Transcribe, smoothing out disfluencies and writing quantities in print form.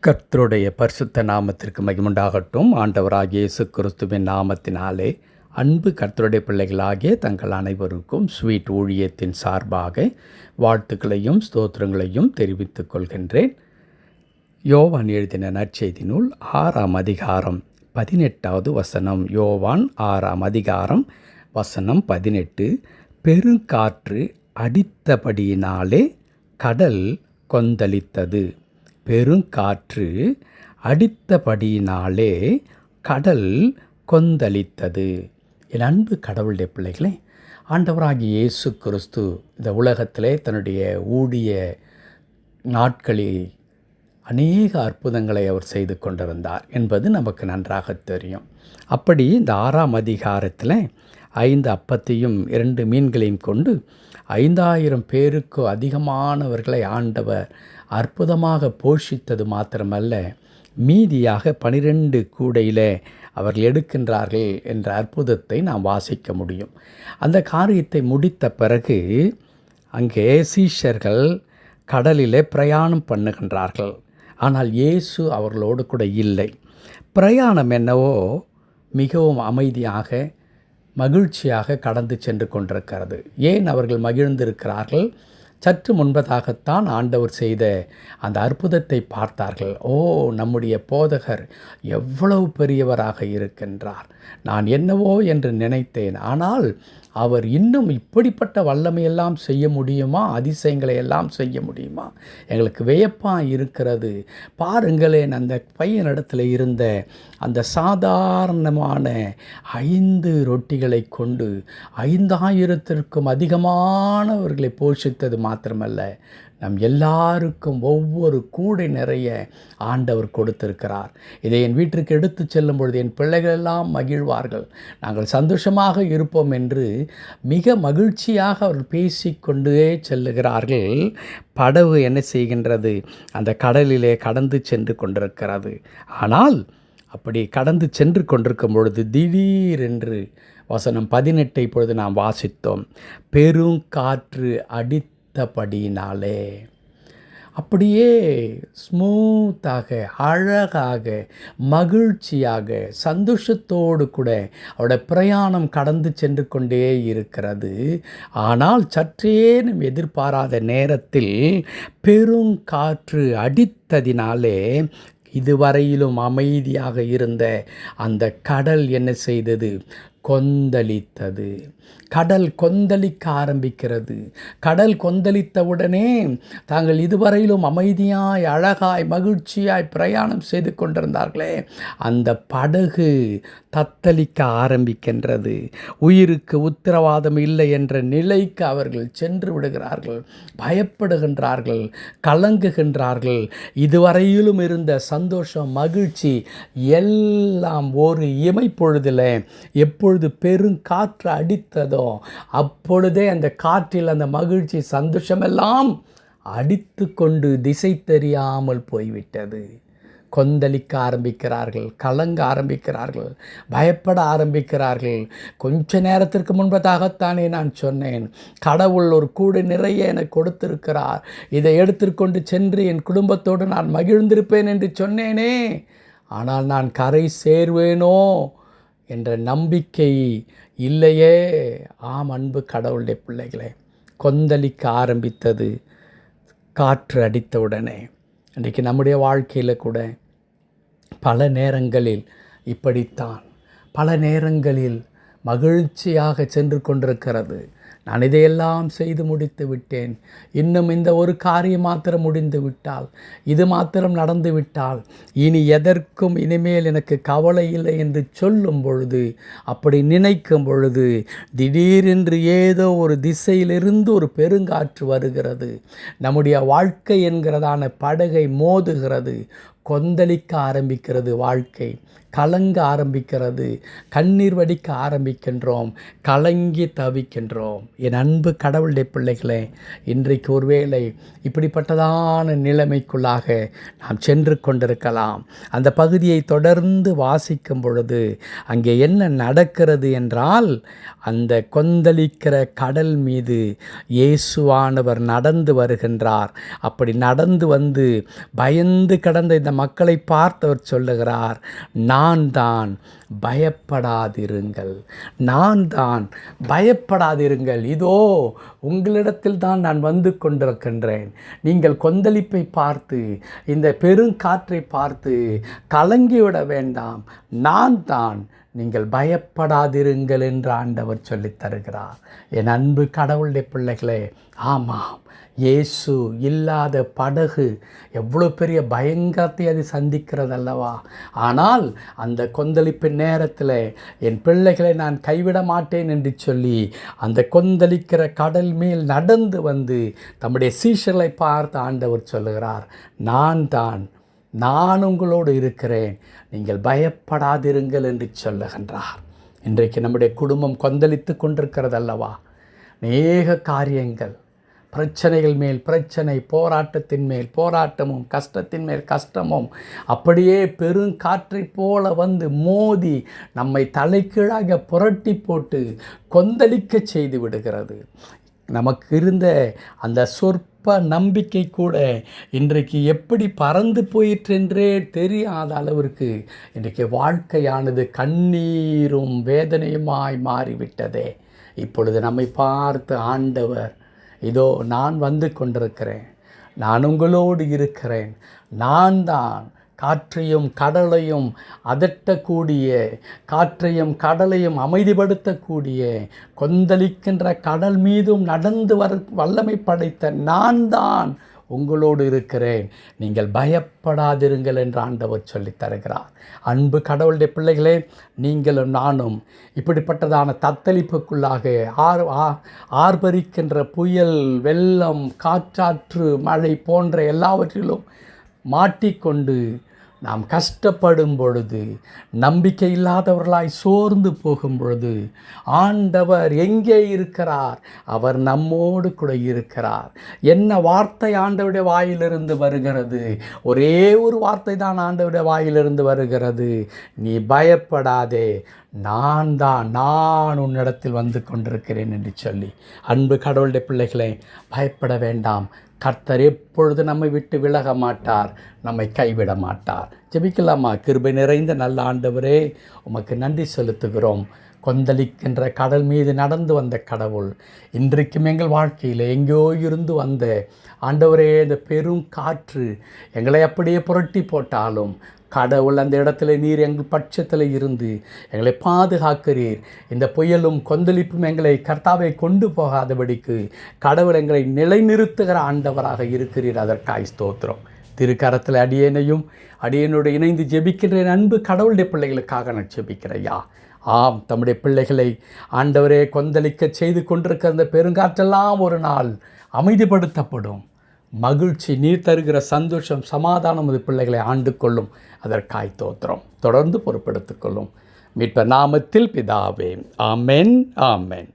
கர்த்தருடைய பரிசுத்த நாமத்திற்கு மகிமுண்டாகட்டும். ஆண்டவராகிய இயேசு கிறிஸ்துவின் நாமத்தினாலே அன்பு கர்த்தருடைய பிள்ளைகளாகிய தங்கள் அனைவருக்கும் ஸ்வீட் ஊழியத்தின் சார்பாக வாழ்த்துக்களையும் ஸ்தோத்திரங்களையும் தெரிவித்துக் கொள்கின்றேன். யோவான் எழுதின நற்செய்தி நூல் 6ஆம் அதிகாரம் 18வது வசனம். யோவான் 6ஆம் அதிகாரம் வசனம் 18. பெருங்காற்று அடித்தபடியினாலே கடல் கொந்தளித்தது. பெருங்காற்று அடித்தபடியினாலே கடல் கொந்தளித்தது. என் அன்பு கடவுளுடைய பிள்ளைகளே, ஆண்டவராகிய இயேசு கிறிஸ்து இந்த உலகத்திலே தன்னுடைய ஊழிய நாட்களில் அநேக அற்புதங்களை அவர் செய்து கொண்டிருந்தார் என்பது நமக்கு நன்றாக தெரியும். அப்படி இந்த 6ஆம் அதிகாரத்தில் 5 அப்பத்தையும் 2 மீன்களையும் கொண்டு 5000 பேருக்கு அதிகமானவர்களை ஆண்டவர் அற்புதமாக போஷித்தது மாத்திரமல்ல, மீதியாக 12 கூடையில் அவர்கள் எடுக்கின்றார்கள் என்ற அற்புதத்தை நாம் வாசிக்க முடியும். அந்த காரியத்தை முடித்த பிறகு அங்கே சீஷர்கள் கடலிலே பிரயாணம் பண்ணுகின்றார்கள். ஆனால் இயேசு அவர்களோடு கூட இல்லை. பிரயாணம் என்னவோ மிகவும் அமைதியாக மகிழ்ச்சியாக கடந்து சென்று கொண்டிருக்கிறது. ஏன் அவர்கள் மகிழ்ந்திருக்கிறார்கள்? சற்று முன்பதாகத்தான் ஆண்டவர் செய்த அந்த அற்புதத்தை பார்த்தார்கள். நம்முடைய போதகர் எவ்வளவு பெரியவராக இருக்கின்றார், நான் என்னவோ என்று நினைத்தேன். ஆனால் அவர் இன்னும் இப்படிப்பட்ட வல்லமையெல்லாம் செய்ய முடியுமா? அதிசயங்களை எல்லாம் செய்ய முடியுமா? எங்களுக்கு வியப்பாக இருக்கிறது. பாருங்களேன், அந்த பையனிடத்தில் இருந்த அந்த சாதாரணமான 5 ரொட்டிகளை கொண்டு 5000த்திற்கும் அதிகமானவர்களை போஷித்தது மாத்திரமல்ல, நம் எல்லாருக்கும் ஒவ்வொரு கூடை நிறைய ஆண்டவர் கொடுத்திருக்கிறார். இதை என் வீட்டிற்கு எடுத்து செல்லும் பொழுது என் பிள்ளைகள் எல்லாம் மகிழ்வார்கள், நாங்கள் சந்தோஷமாக இருப்போம் என்று மிக மகிழ்ச்சியாக அவர்கள் பேசிக்கொண்டே செல்லுகிறார்கள். படகு என்ன செய்கின்றது? அந்த கடலிலே கடந்து சென்று கொண்டிருக்கிறது. ஆனால் அப்படி கடந்து சென்று கொண்டிருக்கும் பொழுது திடீரென்று வசனம் 18 இப்பொழுது நாம் வாசித்தோம். பெருங்காற்று அடித்தபடியினாலே, அப்படியே ஸ்மூத்தாக அழகாக மகிழ்ச்சியாக சந்தோஷத்தோடு கூட அவருடைய பிரயாணம் கடந்து சென்று கொண்டே இருக்கிறது. ஆனால் சற்றேனும் எதிர்பாராத நேரத்தில் பெருங்காற்று அடித்ததினாலே இதுவரையிலும் அமைதியாக இருந்த அந்த கடல் என்ன செய்தது? கொந்தளித்தது. கடல் கொந்தளிக்க ஆரம்பிக்கிறது. கடல் கொந்தளித்தவுடனே தாங்கள் இதுவரையிலும் அமைதியாய் அழகாய் மகிழ்ச்சியாய் பிரயாணம் செய்து கொண்டிருந்தார்களே, அந்த படகு தத்தளிக்க ஆரம்பிக்கின்றது. உயிருக்கு உத்தரவாதம் இல்லை என்ற நிலைக்கு அவர்கள் சென்று விடுகிறார்கள். பயப்படுகின்றார்கள், கலங்குகின்றார்கள். இதுவரையிலும் இருந்த சந்தோஷம், மகிழ்ச்சி எல்லாம் ஒரு இமைப்பொழுதில் எப்பொழுது பெருங்காற்று அடித்ததோ அப்பொழுதே அந்த காற்றில் அந்த மகிழ்ச்சி சந்தோஷமெல்லாம் அடித்து கொண்டு திசை தெரியாமல் போய்விட்டது. கொந்தளிக்க ஆரம்பிக்கிறார்கள், கலங்க ஆரம்பிக்கிறார்கள், பயப்பட ஆரம்பிக்கிறார்கள். கொஞ்ச நேரத்திற்கு முன்பதாகத்தானே நான் சொன்னேன், கடவுள் ஒரு கூடை நிறைய எனக்கு கொடுத்திருக்கிறார், இதை எடுத்துக்கொண்டு சென்று என் குடும்பத்தோடு நான் மகிழ்ந்திருப்பேன் என்று சொன்னேனே, ஆனால் நான் கரை சேர்வேனோ என்ற நம்பிக்கை இல்லையே. அன்பு கடவுளுடைய பிள்ளைகளே, கொந்தளிக்க ஆரம்பித்தது காற்று அடித்தவுடனே. இன்றைக்கு நம்முடைய வாழ்க்கையில் கூட பல நேரங்களில் இப்படித்தான், பல நேரங்களில் மகிழ்ச்சியாக சென்று கொண்டிருக்கிறது. நான் இதையெல்லாம் செய்து முடித்து விட்டேன், இன்னும் இந்த ஒரு காரியம் மாத்திரம் முடிந்து விட்டால், இது மாத்திரம் நடந்து விட்டால், இனி எதற்கும் இனிமேல் எனக்கு கவலை இல்லை என்று சொல்லும் பொழுது, அப்படி நினைக்கும் பொழுது திடீரென்று ஏதோ ஒரு திசையிலிருந்து ஒரு பெருங்காற்று வருகிறது. நம்முடைய வாழ்க்கை என்கிறதான படகை மோதுகிறது. கொந்தளிக்க ஆரம்பிக்கிறது. வாழ்க்கை கலங்க ஆரம்பிக்கிறது. கண்ணீர் வடிக்க ஆரம்பிக்கின்றோம். கலங்கி தவிக்கின்றோம். என் அன்பு கடவுளுடைய பிள்ளைகளே, இன்றைக்கு ஒருவேளை இப்படிப்பட்டதான நிலைமைக்குள்ளாக நாம் சென்று கொண்டிருக்கலாம். அந்த பகுதியை தொடர்ந்து வாசிக்கும் பொழுது அங்கே என்ன நடக்கிறது என்றால், அந்த கொந்தளிக்கிற கடல் மீது இயேசுவானவர் நடந்து வருகின்றார். அப்படி நடந்து வந்து பயந்து கிடந்த இந்த மக்களை பார்த்தவர் சொல்லுகிறார், நான் தான், பயப்படாதிருங்கள், நான் தான், பயப்படாதிருங்கள், இதோ உங்களிடத்தில் தான் நான் வந்து கொண்டிருக்கின்றேன். நீங்கள் கொந்தளிப்பை பார்த்து, இந்த பெருங்காற்றை பார்த்து கலங்கிவிட வேண்டாம், நான் தான், நீங்கள் பயப்படாதிருங்கள் என்று ஆண்டவர் சொல்லித் தருகிறார். என் அன்பு கடவுளுடைய பிள்ளைகளே, ஆமாம், இயேசு இல்லாத படகு எவ்வளோ பெரிய பயங்கரத்தை அது சந்திக்கிறது அல்லவா? ஆனால் அந்த கொந்தளிப்பின் நேரத்தில் என் பிள்ளைகளை நான் கைவிட மாட்டேன் என்று சொல்லி அந்த கொந்தளிக்கிற கடல் மேல் நடந்து வந்து தம்முடைய சீஷர்களை பார்த்து ஆண்டவர் சொல்லுகிறார், நான் தான், நான் உங்களோடு இருக்கிறேன், நீங்கள் பயப்படாதிருங்கள் என்று சொல்லுகின்றார். இன்றைக்கு நம்முடைய குடும்பம் கொந்தளித்து கொண்டிருக்கிறது அல்லவா? அநேக காரியங்கள், பிரச்சனைகள் மேல் பிரச்சனை, போராட்டத்தின் மேல் போராட்டமும் கஷ்டத்தின் மேல் கஷ்டமும் அப்படியே பெருங்காற்றை போல வந்து மோதி நம்மை தலைகீழாக புரட்டி போட்டு கொந்தளிக்க செய்து விடுகிறது. நமக்கு இருந்த அந்த சொற்ப நம்பிக்கை கூட இன்றைக்கு எப்படி பறந்து போயிற்றென்றே தெரியாத அளவிற்கு இன்றைக்கு வாழ்க்கையானது கண்ணீரும் வேதனையுமாய் மாறிவிட்டதே. இப்பொழுது நம்மை பார்த்து ஆண்டவர், இதோ நான் வந்து கொண்டிருக்கிறேன், நான் உங்களோடு இருக்கிறேன், நான் தான் காற்றையும் கடலையும் அதட்டக்கூடிய, காற்றையும் கடலையும் அமைதிப்படுத்தக்கூடிய, கொந்தளிக்கின்ற கடல் மீதும் நடந்து வல்லமை படைத்த நான் தான் உங்களோடு இருக்கிறேன், நீங்கள் பயப்படாதிருங்கள் என்று ஆண்டவர் சொல்லித் தருகிறார். அன்பு கடவுளுடைய பிள்ளைகளே, நீங்களும் நானும் இப்படிப்பட்டதான தத்தளிப்புக்குள்ளாக ஆர்ப்பரிக்கின்ற புயல், வெள்ளம், காற்றாற்று, மழை போன்ற எல்லாவற்றிலும் மாட்டிக்கொண்டு நாம் கஷ்டப்படும் பொழுது, நம்பிக்கை இல்லாதவர்களாய் சோர்ந்து போகும் பொழுது, ஆண்டவர் எங்கே இருக்கிறார்? அவர் நம்மோடு கூட இருக்கிறார். என்ன வார்த்தை ஆண்டவருடைய வாயிலிருந்து வருகிறது? ஒரே ஒரு வார்த்தை தான் ஆண்டவருடைய வாயிலிருந்து வருகிறது, நீ பயப்படாதே, நான் தான், நான் உன்னிடத்தில் வந்து கொண்டிருக்கிறேன் என்று சொல்லி. அன்பு கடவுளுடைய பிள்ளைகளை, பயப்பட வேண்டாம். கர்த்தர் எப்பொழுது நம்மை விட்டு விலக மாட்டார், நம்மை கைவிட மாட்டார். ஜெபிக்கலாமா? கிருபை நிறைந்த நல்ல ஆண்டவரே, உமக்கு நன்றி செலுத்துகிறோம். கொந்தளிக்கின்ற கடல் மீது நடந்து வந்த கடவுள், இன்றைக்கும் எங்கள் வாழ்க்கையில் எங்கேயோ இருந்து வந்த ஆண்டவரே, இந்த பெரும் காற்று எங்களை அப்படியே புரட்டி போட்டாலும் கடவுள் அந்த இடத்துல நீர் எங்கள் பட்சத்தில் இருந்து எங்களை பாதுகாக்கிறீர். இந்த புயலும் கொந்தளிப்பும் எங்களை கர்த்தாவை கொண்டு போகாதபடிக்கு கடவுள் எங்களை நிலைநிறுத்துகிற ஆண்டவராக இருக்கிறீர். அதற்காய் ஸ்தோத்திரம். திருக்கரத்தில் அடியேனையும் அடியேனோடு இணைந்து ஜெபிக்கின்ற அன்பு கடவுளுடைய பிள்ளைகளுக்காக நான் ஜெபிக்கிறையா. ஆம், தம்முடைய பிள்ளைகளை ஆண்டவரே கொந்தளிக்க செய்து கொண்டிருக்கிற அந்த பெருங்காற்றெல்லாம் ஒரு நாள் அமைதிப்படுத்தப்படும். மகிழ்ச்சி, நீர் தருகிற சந்தோஷம், சமாதானம் அது பிள்ளைகளை ஆண்டு கொள்ளும். அதற்காய் தோத்திரம். தொடர்ந்து பொறுப்பெடுத்துக் கொள்ளும். மீட்பர் நாமத்தில் பிதாவே. ஆமென், ஆமென்.